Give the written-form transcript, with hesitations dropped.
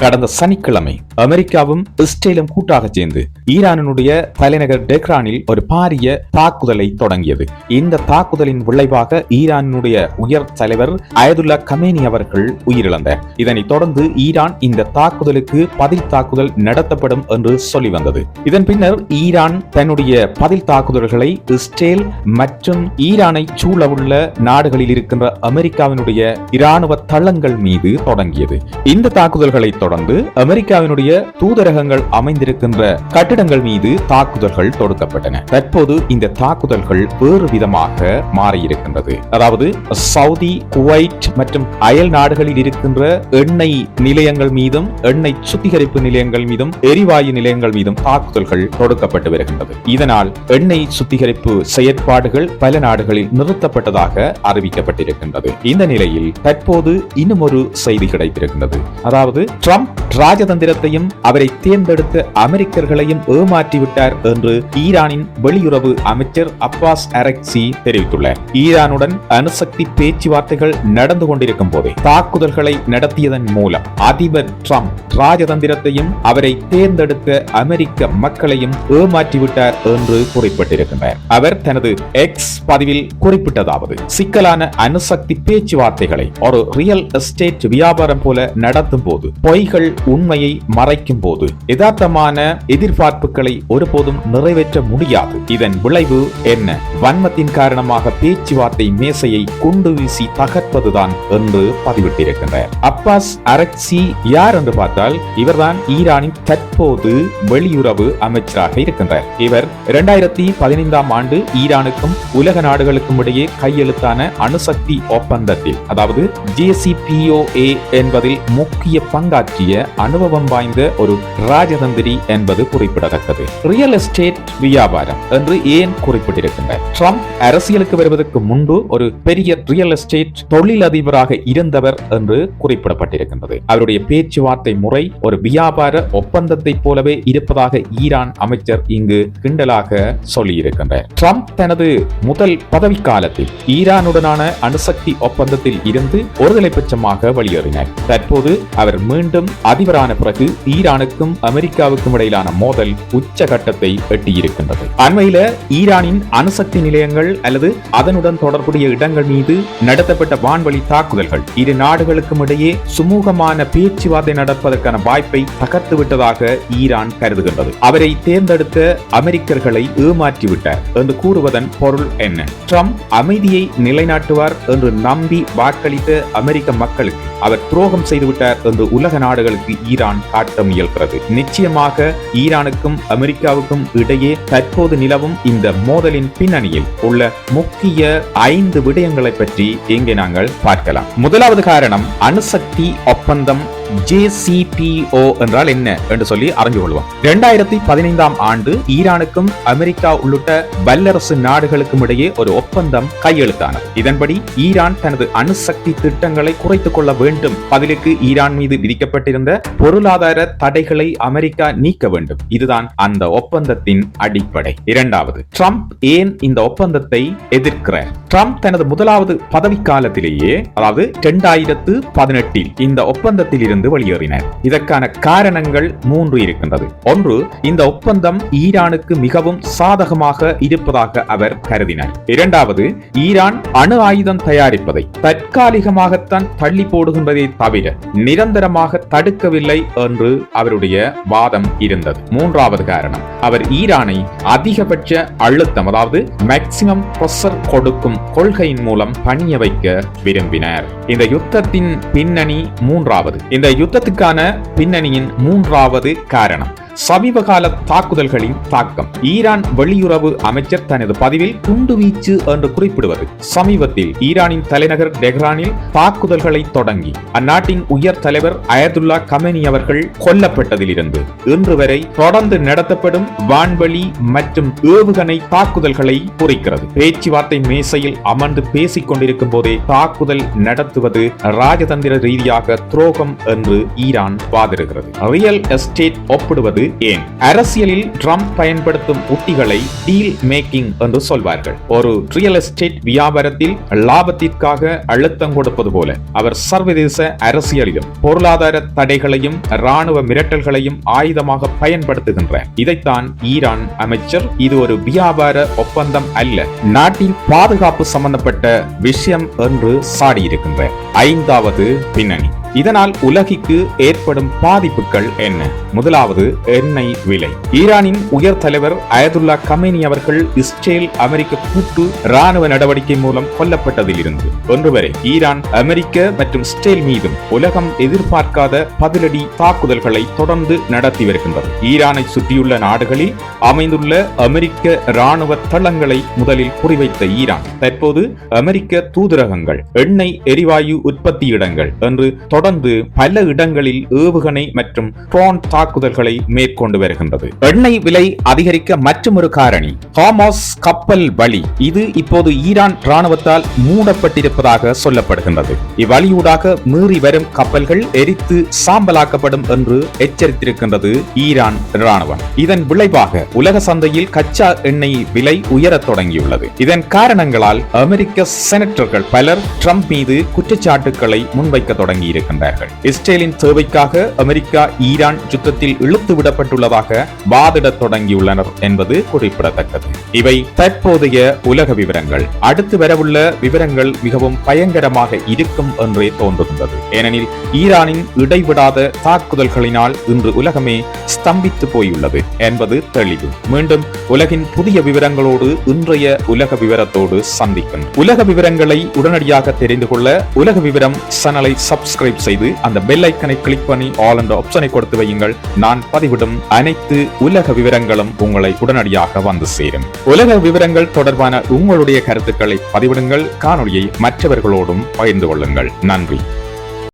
கடந்த சனிக்கிழமை அமெரிக்காவும் இஸ்ரேலும் கூட்டாக சேர்ந்து ஈரானுடைய தலைநகர் டெஹ்ரானில் ஒரு பாரிய தாக்குதலை தொடங்கியது. இந்த தாக்குதலின் விளைவாக ஈரானுடைய உயர் தலைவர் அயதுல்லா கமேனி அவர்கள் உயிரிழந்தார். இதனைத் தொடர்ந்து ஈரான் இந்த தாக்குதலுக்கு பதில் தாக்குதல் நடத்தப்படும் என்று சொல்லி வந்தது. இதன் பின்னர் ஈரான் தன்னுடைய பதில் தாக்குதல்களை இஸ்ரேல் மற்றும் ஈரானை சூழவுள்ள நாடுகளில் இருக்கின்ற அமெரிக்காவினுடைய இராணுவ தளங்கள் மீது தொடங்கியது. இந்த தாக்குதல்களை தொடர்ந்து அமெரிக்காவினுடைய தூதரகங்கள் அமைந்திருக்கின்ற கட்டிடங்கள் மீது தாக்குதல்கள் தொடுக்கப்பட்டன. தற்போது இந்த தாக்குதல்கள் வேறு விதமாக மாறியிருக்கின்றது. அதாவது சவுதி, குவைட் மற்றும் அயல் நாடுகளில் இருக்கின்ற எண்ணெய் நிலையங்கள் மீதும், எண்ணெய் சுத்திகரிப்பு நிலையங்கள் மீதும், எரிவாயு நிலையங்கள் மீதும் தாக்குதல்கள் தொடுக்கப்பட்டு வருகின்றது. இதனால் எண்ணெய் சுத்திகரிப்பு செயற்பாடுகள் பல நாடுகளில் நிறுத்தப்பட்டதாக அறிவிக்கப்பட்டிருக்கின்றது. இந்த நிலையில் தற்போது இன்னும் ஒரு செய்தி கிடைத்திருக்கின்றது. அதாவது ட்ரம்ப் ராஜதந்திரத்தையும் அவரை தேர்ந்தெடுத்த அமெரிக்கர்களையும் ஏமாற்றிவிட்டார் என்று ஈரானின் வெளியுறவு அமைச்சர் அப்பாஸ் அரக்சி தெரிவித்துள்ளார். ஈரானுடன் அணுசக்தி பேச்சுவார்த்தைகள் நடந்து கொண்டிருக்கும் போதே தாக்குதல்களை நடத்தியதன் மூலம் அதிபர் ட்ரம்ப் ராஜதந்திரத்தையும் அவரை தேர்ந்தெடுத்த அமெரிக்க மக்களையும் ஏமாற்றிவிட்டார் என்று குறிப்பிட்டிருக்கிறார். அவர் தனது எக்ஸ் பதிவில் குறிப்பிட்டதாவது, சிக்கலான அணுசக்தி பேச்சுவார்த்தைகளை ஒரு ரியல் எஸ்டேட் வியாபாரம் போல நடத்தும் போது, பொய்கள் உண்மையை மறைக்கும் போது, யதார்த்தமான எதிர்பார்ப்புகளை ஒருபோதும் நிறைவேற்ற முடியாது. இதன் விளைவு என்ன? வன்மத்தின் காரணமாக பேச்சுவார்த்தை மேசையை குண்டு வீசி தகர்ப்பதுதான் என்று பதிவிட்டிருக்கின்றார். அப்பாஸ் அரக்சி யார் என்று பார்த்தால், இவர்தான் ஈரானின் தற்போது வெளியுறவு அமைச்சராக இருக்கின்றார். இவர் 2015 ஆண்டு ஈரானுக்கும் உலக நாடுகளுக்கும் இடையே கையெழுத்தான அணுசக்தி ஒப்பந்தத்தில், அதாவது JCPOA என்பதில் முக்கிய பங்காற்றிய அனுபவம் வாய்ந்த ஒரு ராஜதந்திரி என்பது குறிப்பிடத்தக்கது. ரியல் எஸ்டேட் வியாபாரம் என்று ஏன் குறிப்பிட்டிருக்கின்றார்? ட்ரம்ப் அரசியலுக்கு வருவதற்கு முன்பு ஒரு பெரிய ரியல் எஸ்டேட் தொழிலதிபராக இருந்தவர் என்று குறிப்பிடப்பட்டிருக்கின்றது. அவருடைய பேச்சுவார்த்தை முறை ஒரு வியாபார ஒப்பந்தத்தை போலவே இருப்பதாக ஈரான் அமைச்சர் இங்கு கிண்டலாக சொல்லியிருக்கின்றார். ட்ரம்ப் தனது முதல் பதவி காலத்தில் ஈரானுடனான அணுசக்தி ஒப்பந்தத்தில் இருந்து ஒருதலை பட்சமாக வெளியேறினார். தற்போது அவர் மீண்டும் அதிபரான பிறகு ஈரானுக்கும் அமெரிக்காவுக்கும் இடையிலான மோதல் உச்சகட்டத்தை எட்டியிருக்கின்றது. அண்மையில ஈரானின் அணுசக்தி நிலையங்கள் அல்லது அதனுடன் தொடர்புடைய இடங்கள் மீது நடத்தப்பட்ட வான்வழி தாக்குதல்கள் இரு நாடுகளுக்கும் இடையே சுமூகமான பேச்சுவார்த்தை நடப்பதற்கான வாய்ப்பை தகர்த்து விட்டதாக ஈரான் கருதுகின்றது. அவரை தேர்ந்தெடுத்த அமெரிக்கர்களை ஏமாற்றிவிட்டார் என்று கூறுவதன் பொருள் என்ன? ட்ரம்ப் அமைதியை நிலைநாட்டுவார் என்று நம்பி வாக்களித்த அமெரிக்க மக்களுக்கு அவர் துரோகம் செய்துவிட்டார் என்று உலக நாடுகளுக்கு ஈரான் காட்ட முயல்கிறது. நிச்சயமாக ஈரானுக்கும் அமெரிக்காவுக்கும் இடையே தற்போது நிலவும் இந்த மோதலின் பின்னணியில் உள்ள முக்கிய 5 விடயங்களை பற்றி இங்கே நாங்கள் பார்க்கலாம். முதலாவது காரணம், அணுசக்தி ஒப்பந்தம் JCPO என்றால் என்ன என்று சொல்லி அறிந்து கொள்வோம். 2015 ஆண்டு ஈரானுக்கும் அமெரிக்கா உள்ளிட்ட வல்லரசு நாடுகளுக்கும் இடையே ஒரு ஒப்பந்தம் கையெழுத்தானது. இதன்படி ஈரான் தனது அணுசக்தி திட்டங்களை குறைத்துக் கொள்ள வேண்டும். பதிலுக்கு ஈரான் மீது விதிக்கப்பட்டிருந்த பொருளாதார தடைகளை அமெரிக்கா நீக்க வேண்டும். இதுதான் அந்த ஒப்பந்தத்தின் அடிப்படை. இரண்டாவது, ட்ரம்ப் ஏன் இந்த ஒப்பந்தத்தை எதிர்க்கிறார்? ட்ரம்ப் தனது முதலாவது பதவி காலத்திலேயே, அதாவது 2018 இந்த ஒப்பந்தத்தில் இருந்து வெளியேறினார். இதற்கான காரணங்கள் 3 இருக்கின்றது. ஒன்று, இந்த ஒப்பந்தம் ஈரானுக்கு மிகவும் சாதகமாக இருப்பதாக அவர் கருதினார். இரண்டாவது, ஈரான் அணு ஆயுதம் தயாரிப்பதை தற்காலிகமாகத்தான் தள்ளி போடுகின்றதை தவிர நிரந்தரமாக தடுக்கவில்லை என்று அவருடைய வாதம் இருந்தது. மூன்றாவது காரணம், அவர் ஈரானை அதிகபட்ச அழுத்தம், அதாவது மேக்சிமம் பிரஷர் கொடுக்கும் கொள்கையின் மூலம் பணிய வைக்க விரும்பினார். இந்த யுத்தத்தின் பின்னணி மூன்றாவது. இந்த யுத்தத்துக்கான பின்னணியின் மூன்றாவது காரணம் சமீபகால தாக்குதல்களின் தாக்கம். ஈரான் வெளியுறவு அமைச்சர் தனது பதிவில் குண்டுவீச்சு என்று குறிப்பிடுவது, சமீபத்தில் ஈரானின் தலைநகர் டெஹ்ரானில் தாக்குதல்களை தொடங்கி அந்நாட்டின் உயர் தலைவர் அயதுல்லா கமேனி அவர்கள் கொல்லப்பட்டதிலிருந்து இன்று வரை தொடர்ந்து நடத்தப்படும் வான்வழி மற்றும் ஏவுகணை தாக்குதல்களை குறிக்கிறது. பேச்சுவார்த்தை மேசையில் அமர்ந்து பேசிக் கொண்டிருக்கும் போதே தாக்குதல் நடத்துவது ராஜதந்திர ரீதியாக துரோகம் என்று ஈரான் வாதிடுகிறது. ரியல் எஸ்டேட் ஒப்பிடுவது ஏன்? அரசியலில் ட்ரம்ப் பயன்படுத்தும் உத்திகளை டீல் மேக்கிங் என்று சொல்வார்கள். ஒரு ரியல் எஸ்டேட் வியாபாரத்தில் லாபத்திற்காக அழுத்தம் கொடுப்பது போல அவர் சர்வதேச அரசியலிலும் பொருளாதார தடைகளையும் ராணுவ மிரட்டல்களையும் ஆயுதமாக பயன்படுத்துகின்றார். இதைத்தான் ஈரான் அமைச்சர் இது ஒரு வியாபார ஒப்பந்தம் அல்ல, நாட்டின் பாதுகாப்பு சம்பந்தப்பட்ட விஷயம் என்று சாடியிருக்கின்றார். 5வது பின்னணி. இதனால் உலகிற்கு ஏற்படும் பாதிப்புகள் என்ன? முதலாவது, எண்ணெய் விலை. ஈரானின் உயர் தலைவர் அயதுல்லா கமேனி அவர்கள் இஸ்ரேல் அமெரிக்க கூட்டு ராணுவ நடவடிக்கை மூலம் கொல்லப்பட்டதில் இருந்து ஒன்று வரை ஈரான் அமெரிக்க மற்றும் இஸ்ரேல் மீதும் உலகம் எதிர்பார்க்காத பதிலடி தாக்குதல்களை தொடர்ந்து நடத்தி வருகின்றது. ஈரானை சுற்றியுள்ள நாடுகளில் அமைந்துள்ள அமெரிக்க ராணுவ தளங்களை முதலில் குறிவைத்த ஈரான் தற்போது அமெரிக்க தூதரகங்கள், எண்ணெய் எரிவாயு உற்பத்தி இடங்கள் என்று தொடர்ந்து பல இடங்களில் ஏவுகணை மற்றும் ட்ரோன் தாக்குதல்களை மேற்கொண்டு வருகின்றது. எண்ணெய் விலை அதிகரிக்க மற்றொரு காரணி ஹார்மஸ் கப்பல் வழி. இது இப்போது ஈரான் ராணுவத்தால் மூடப்பட்டிருப்பதாக சொல்லப்படுகின்றது. இவ்வழியூடாக மீறி வரும் கப்பல்கள் எரித்து சாம்பலாக்கப்படும் என்று எச்சரித்திருக்கின்றது ஈரான் ராணுவம். இதன் விளைவாக உலக சந்தையில் கச்சா எண்ணெய் விலை உயரத் தொடங்கியுள்ளது. இதன் காரணங்களால் அமெரிக்க செனட்டர்கள் பலர் ட்ரம்ப் மீது குற்றச்சாட்டுக்களை முன்வைக்க தொடங்கி இருக்கின்றனர். இஸ்ரேலின் தேவைக்காக அமெரிக்கா ஈரான் யுத்தத்தில் இழுத்து விடப்பட்டுள்ளதாக வாதிடத் தொடங்கியுள்ளனர் என்பது குறிப்பிடத்தக்கது. இவை தற்போதைய உலக விவரங்கள். அடுத்து வரவுள்ள விவரங்கள் மிகவும் பயங்கரமாக இருக்கும் என்றே தோன்றுகின்றது. ஏனெனில் ஈரானின் இடைவிடாத தாக்குதல்களினால் இன்று உலகமே ஸ்தம்பித்து போயுள்ளது என்பது தெளிவு. மீண்டும் உலகின் புதிய விவரங்களோடு இன்றைய உலக விவரத்தோடு சந்திக்கும். உலக விவரங்களை உடனடியாக தெரிந்து கொள்ள உலக விவரம் சேனலை சப்ஸ்கிரைப் செய்து அந்த பெல் ஐக்கனை கிளிக் பண்ணி ஆல் என்ற ஆப்ஷனை கொடுத்து வையுங்கள். நான் பதிவிடும் அனைத்து உலக விவரங்களும் உங்களை உடனடியாக வந்து சேரும். உலக விவரங்கள் தொடர்பான உங்களுடைய கருத்துக்களை பதிவிடுங்கள். காணொளியை மற்றவர்களோடும் பகிர்ந்து கொள்ளுங்கள். நன்றி.